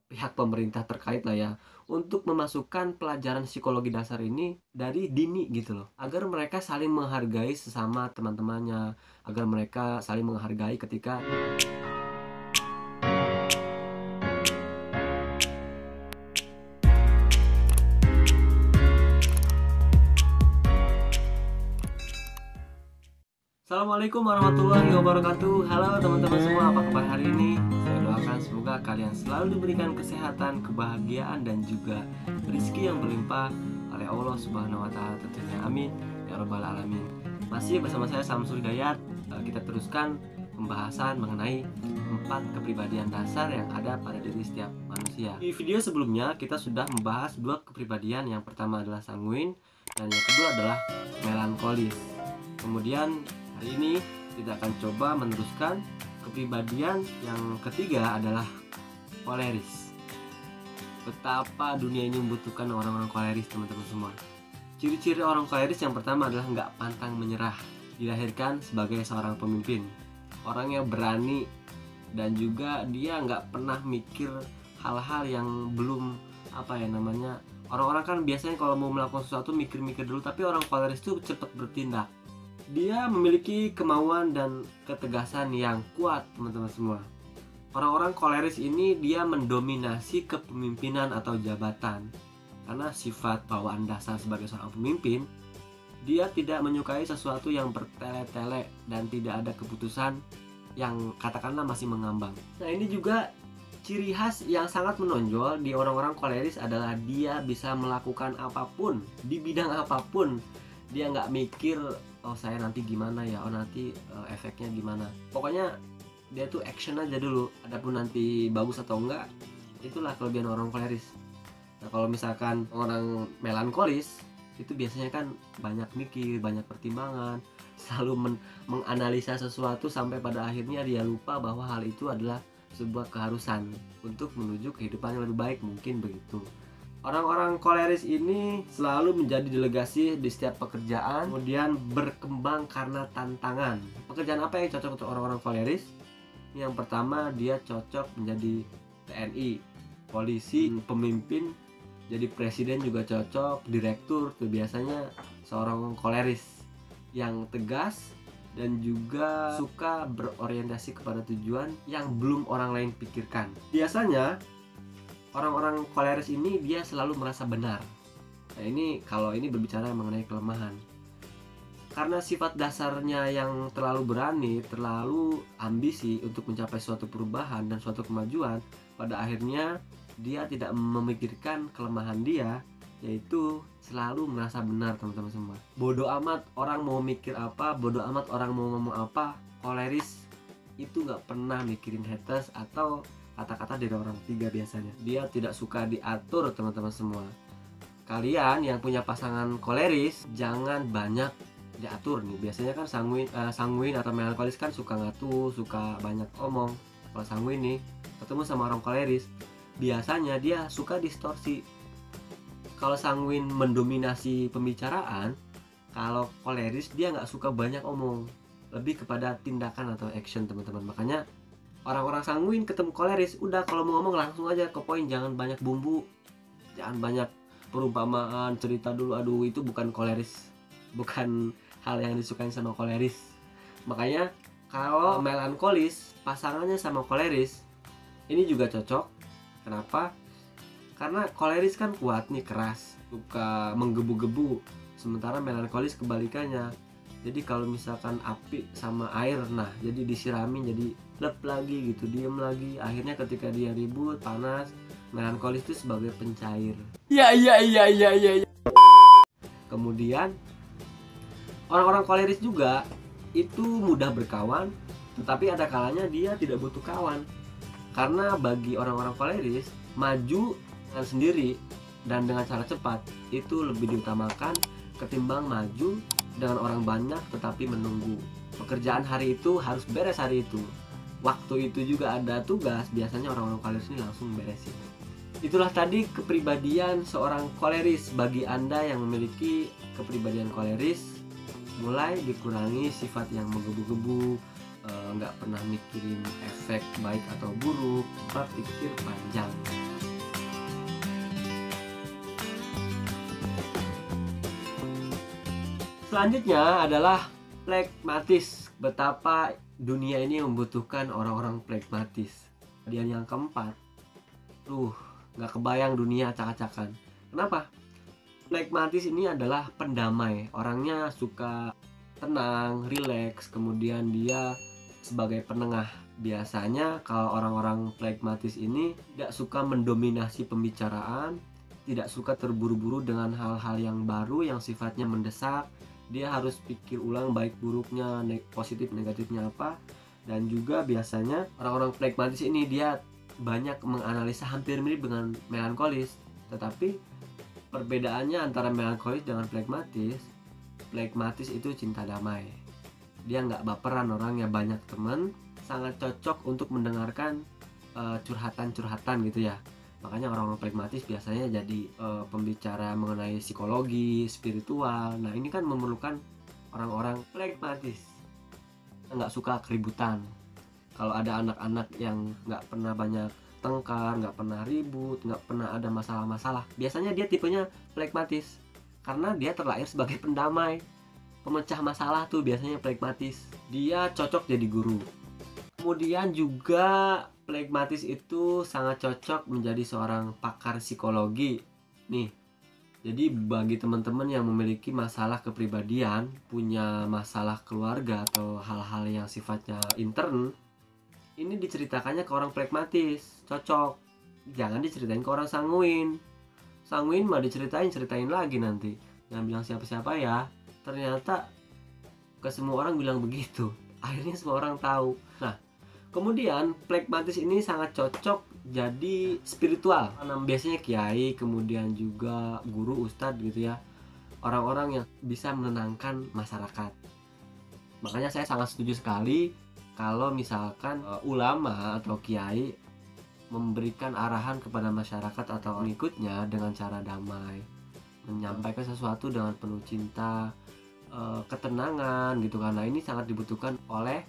pihak pemerintah terkait lah ya, untuk memasukkan pelajaran psikologi dasar ini dari dini gitu loh, agar mereka saling menghargai sesama teman-temannya, agar mereka saling menghargai ketika. Assalamualaikum warahmatullahi wabarakatuh. Halo teman-teman semua, apa kabar hari ini? Saya doakan semoga kalian selalu diberikan kesehatan, kebahagiaan, dan juga rezeki yang berlimpah oleh Allah Subhanahu wa Ta'ala tentunya. Amin ya Rabbal 'Alamin. Masih bersama saya Samsul Hidayat. Kita teruskan pembahasan mengenai 4 kepribadian dasar yang ada pada diri setiap manusia. Di video sebelumnya kita sudah membahas 2 kepribadian. Yang pertama adalah sanguin dan yang kedua adalah melankolis. Kemudian hari ini kita akan coba meneruskan kepribadian yang ketiga adalah koleris. Betapa dunia ini membutuhkan orang-orang koleris, teman-teman semua. Ciri-ciri orang koleris yang pertama adalah nggak pantang menyerah. Dilahirkan sebagai seorang pemimpin, orang yang berani, dan juga dia nggak pernah mikir hal-hal yang belum orang-orang kan biasanya kalau mau melakukan sesuatu mikir-mikir dulu, tapi orang koleris itu cepat bertindak. Dia memiliki kemauan dan ketegasan yang kuat, teman-teman semua. Orang-orang koleris ini dia mendominasi kepemimpinan atau jabatan. Karena sifat bawaan dasar sebagai seorang pemimpin, dia tidak menyukai sesuatu yang bertele-tele dan tidak ada keputusan yang katakanlah masih mengambang. Nah, ini juga ciri khas yang sangat menonjol di orang-orang koleris adalah dia bisa melakukan apapun, di bidang apapun. Dia nggak mikir, oh saya nanti gimana ya, oh nanti efeknya gimana. Pokoknya dia tuh action aja dulu, adapun nanti bagus atau enggak, itulah kelebihan orang koleris. Nah, kalau misalkan orang melankolis, itu biasanya kan banyak mikir, banyak pertimbangan, selalu menganalisa sesuatu sampai pada akhirnya dia lupa bahwa hal itu adalah sebuah keharusan untuk menuju kehidupan yang lebih baik, mungkin begitu. Orang-orang koleris ini selalu menjadi delegasi di setiap pekerjaan, kemudian berkembang karena tantangan. Pekerjaan apa yang cocok untuk orang-orang koleris? Yang pertama, dia cocok menjadi TNI, polisi, pemimpin, jadi presiden juga cocok, direktur tuh biasanya seorang koleris yang tegas dan juga suka berorientasi kepada tujuan yang belum orang lain pikirkan. Biasanya orang-orang koleris ini dia selalu merasa benar. Nah, ini kalau ini berbicara mengenai kelemahan. Karena sifat dasarnya yang terlalu berani, terlalu ambisi untuk mencapai suatu perubahan dan suatu kemajuan, pada akhirnya dia tidak memikirkan kelemahan dia, yaitu selalu merasa benar, teman-teman semua. Bodoh amat orang mau mikir apa, bodoh amat orang mau ngomong apa. Koleris itu nggak pernah mikirin haters atau kata-kata dari orang ketiga biasanya. Dia tidak suka diatur, teman-teman semua. Kalian yang punya pasangan koleris jangan banyak diatur nih. Biasanya kan sanguin atau melankolis kan suka ngatur, suka banyak omong. Kalau sanguin nih ketemu sama orang koleris, biasanya dia suka distorsi. Kalau sanguin mendominasi pembicaraan, kalau koleris dia nggak suka banyak omong, lebih kepada tindakan atau action, teman-teman. Makanya orang-orang sanguin ketemu koleris, udah kalau mau ngomong langsung aja ke poin, jangan banyak bumbu, jangan banyak perumpamaan, cerita dulu. Aduh, itu bukan koleris, bukan hal yang disukain sama koleris. Makanya kalau melankolis pasangannya sama koleris, ini juga cocok. Kenapa? Karena koleris kan kuat nih, keras, suka menggebu-gebu, sementara melankolis kebalikannya. Jadi kalau misalkan api sama air, nah jadi disiramin jadi lep lagi gitu, diem lagi. Akhirnya ketika dia ribut, panas, melankolis itu sebagai pencair. Iya. Kemudian orang-orang koleris juga itu mudah berkawan, tetapi ada kalanya dia tidak butuh kawan. Karena bagi orang-orang koleris, maju dengan sendiri dan dengan cara cepat itu lebih diutamakan ketimbang maju dengan orang banyak tetapi menunggu. Pekerjaan hari itu harus beres hari itu. Waktu itu juga ada tugas, biasanya orang-orang koleris ini langsung beresin. Itulah tadi kepribadian seorang koleris. Bagi Anda yang memiliki kepribadian koleris, mulai dikurangi sifat yang menggebu-gebu, nggak pernah mikirin efek baik atau buruk, berpikir panjang. Selanjutnya adalah pragmatis. Betapa dunia ini membutuhkan orang-orang pragmatis. Kemudian yang keempat, nggak kebayang dunia acak-acakan. Kenapa? Pragmatis ini adalah pendamai. Orangnya suka tenang, rileks, kemudian dia sebagai penengah. Biasanya kalau orang-orang pragmatis ini tidak suka mendominasi pembicaraan, tidak suka terburu-buru dengan hal-hal yang baru yang sifatnya mendesak. Dia harus pikir ulang baik buruknya, positif negatifnya apa. Dan juga biasanya orang-orang pragmatis ini dia banyak menganalisa, hampir mirip dengan melankolis. Tetapi perbedaannya antara melankolis dengan pragmatis itu cinta damai. Dia nggak baperan, orangnya banyak teman, sangat cocok untuk mendengarkan curhatan-curhatan gitu ya. Makanya orang-orang pragmatis biasanya jadi pembicara mengenai psikologi, spiritual. Nah ini kan memerlukan orang-orang pragmatis, nggak suka keributan. Kalau ada anak-anak yang nggak pernah banyak tengkar, nggak pernah ribut, nggak pernah ada masalah-masalah, biasanya dia tipenya pragmatis karena dia terlahir sebagai pendamai, pemecah masalah tuh biasanya pragmatis. Dia cocok jadi guru. Kemudian juga pragmatis itu sangat cocok menjadi seorang pakar psikologi nih. Jadi bagi teman-teman yang memiliki masalah kepribadian, punya masalah keluarga atau hal-hal yang sifatnya intern, ini diceritakannya ke orang pragmatis, cocok. Jangan diceritain ke orang sanguin. Sanguin mah ceritain lagi nanti. Jangan bilang siapa-siapa ya. Ternyata ke semua orang bilang begitu. Akhirnya semua orang tahu. Nah, kemudian pragmatis ini sangat cocok jadi spiritual. Biasanya kiai, kemudian juga guru, ustadz gitu ya. Orang-orang yang bisa menenangkan masyarakat. Makanya saya sangat setuju sekali kalau misalkan ulama atau kiai memberikan arahan kepada masyarakat atau pengikutnya dengan cara damai, menyampaikan sesuatu dengan penuh cinta, ketenangan gitu kan. Nah ini sangat dibutuhkan oleh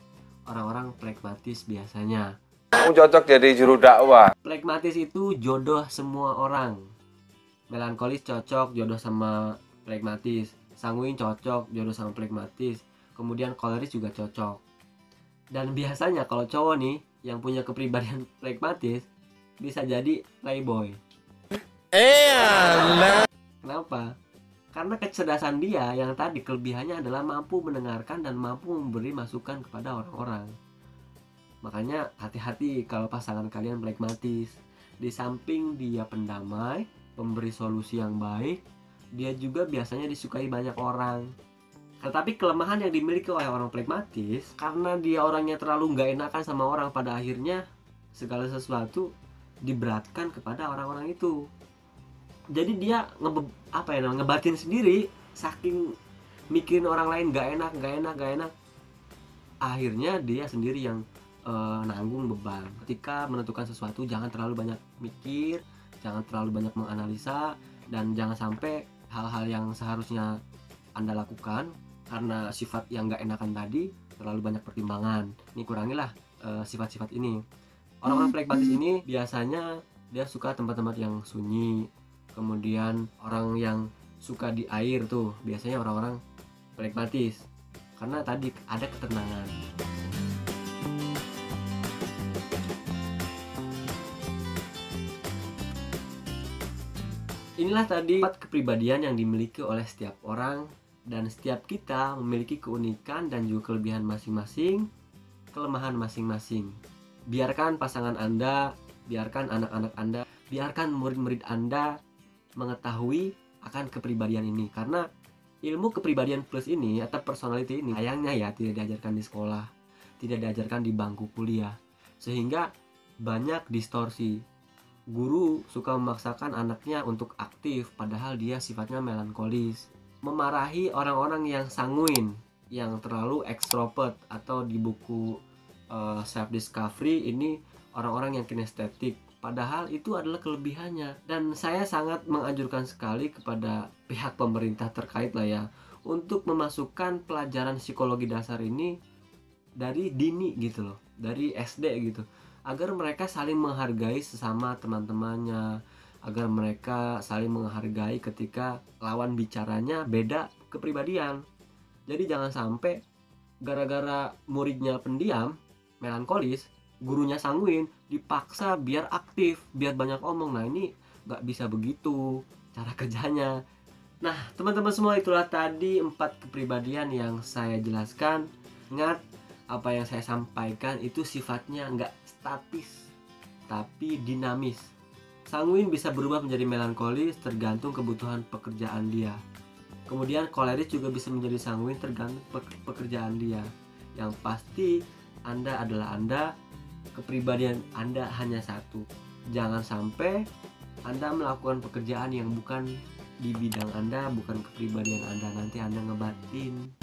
orang-orang pragmatis biasanya. Kamu cocok jadi juru dakwah. Pragmatis itu jodoh semua orang. Melankolis cocok jodoh sama pragmatis, sanguin cocok jodoh sama pragmatis, kemudian koleris juga cocok. Dan biasanya kalau cowok nih yang punya kepribadian pragmatis bisa jadi playboy. Kenapa? Karena kecerdasan dia yang tadi kelebihannya adalah mampu mendengarkan dan mampu memberi masukan kepada orang-orang. Makanya hati-hati kalau pasangan kalian pragmatis. Di samping dia pendamai, pemberi solusi yang baik, dia juga biasanya disukai banyak orang. Tetapi kelemahan yang dimiliki oleh orang pragmatis, karena dia orangnya terlalu nggak enakan sama orang, pada akhirnya segala sesuatu diberatkan kepada orang-orang itu. Jadi dia ngebatin sendiri, saking mikirin orang lain nggak enak. Akhirnya dia sendiri yang nanggung beban. Ketika menentukan sesuatu, jangan terlalu banyak mikir, jangan terlalu banyak menganalisa, dan jangan sampai hal-hal yang seharusnya Anda lakukan karena sifat yang nggak enakan tadi, terlalu banyak pertimbangan. Ini kurangilah sifat-sifat ini. Orang-orang pragmatis ini biasanya dia suka tempat-tempat yang sunyi. Kemudian orang yang suka di air tuh biasanya orang-orang pragmatis karena tadi ada ketenangan. Inilah tadi 4 kepribadian yang dimiliki oleh setiap orang. Dan setiap kita memiliki keunikan dan juga kelebihan masing-masing, kelemahan masing-masing. Biarkan pasangan Anda, biarkan anak-anak Anda, biarkan murid-murid Anda mengetahui akan kepribadian ini. Karena ilmu kepribadian plus ini atau personality ini sayangnya ya tidak diajarkan di sekolah, tidak diajarkan di bangku kuliah. Sehingga banyak distorsi. Guru suka memaksakan anaknya untuk aktif padahal dia sifatnya melankolis. Memarahi orang-orang yang sanguin, yang terlalu ekstrovert, atau di buku self discovery ini orang-orang yang kinestetik, padahal itu adalah kelebihannya. Dan saya sangat menganjurkan sekali kepada pihak pemerintah terkait lah ya untuk memasukkan pelajaran psikologi dasar ini dari dini gitu loh, dari SD gitu, agar mereka saling menghargai sesama teman-temannya, agar mereka saling menghargai ketika lawan bicaranya beda kepribadian. Jadi jangan sampai gara-gara muridnya pendiam, melankolis, gurunya sanguin, dipaksa biar aktif, biar banyak omong. Nah ini nggak bisa begitu cara kerjanya. Nah teman-teman semua, itulah tadi 4 kepribadian yang saya jelaskan. Ingat, apa yang saya sampaikan itu sifatnya nggak statis, tapi dinamis. Sanguin bisa berubah menjadi melankolis tergantung kebutuhan pekerjaan dia. Kemudian koleris juga bisa menjadi sanguin tergantung pekerjaan dia. Yang pasti Anda adalah Anda, kepribadian Anda hanya satu. Jangan sampai Anda melakukan pekerjaan yang bukan di bidang Anda, bukan kepribadian Anda, nanti Anda ngebatin.